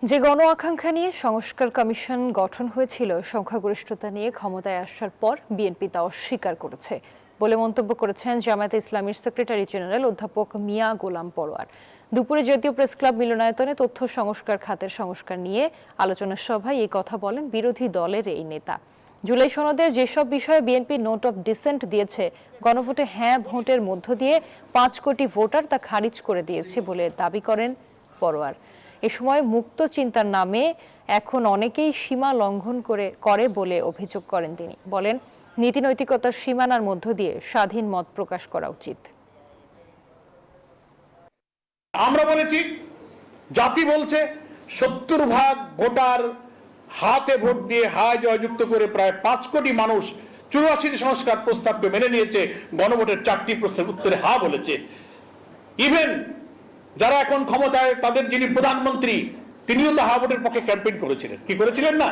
যে গণ আকাঙ্ক্ষা নিয়ে সংস্কার কমিশন গঠন হয়েছিল সংখ্যাগরিষ্ঠতা নিয়ে ক্ষমতায় আসার পর বিএনপি তা অস্বীকার করেছে বলে মন্তব্য করেছেন জামায়াতে ইসলামীর সেক্রেটারি জেনারেল অধ্যাপক মিয়া গোলাম পরোয়ার। দুপুরে জাতীয় প্রেস ক্লাব মিলনায়তনে তথ্য সংস্কার খাতের সংস্কার নিয়ে আলোচনা সভায় এই কথা বলেন বিরোধী দলের এই নেতা। জুলাই সনদের যেসব বিষয়ে বিএনপি নোট অফ ডিসেন্ট দিয়েছে, গণভোটে হ্যাঁ ভোটের মধ্য দিয়ে 5 কোটি ভোটার তা খারিজ করে দিয়েছে বলে দাবি করেন পরোয়ার। এ সময় মুক্ত চিন্তার নামে এখন অনেকেই সীমা লঙ্ঘন করে বলে অভিযোগ করেন তিনি। বলেন, নীতি নৈতিকতার সীমানার মধ্য দিয়ে স্বাধীন মত প্রকাশ করা উচিত। আমরা বলেছি, জাতি বলছে 70% ভোটার হাতে ভোট দিয়ে হায় জয়যুক্ত করে প্রায় 5 কোটি মানুষ 84 সংস্কার প্রস্তাবকে মেনে নিয়েছে। গণভোটের 4টি প্রশ্নের উত্তরে হা বলেছে। ইভেন যারা এখন ক্ষমতায়, তাদের যিনি প্রধানমন্ত্রী, তিনিও তো হা ভোটের পক্ষে ক্যাম্পেইন করেছিলেন। কি করেছিলেন না?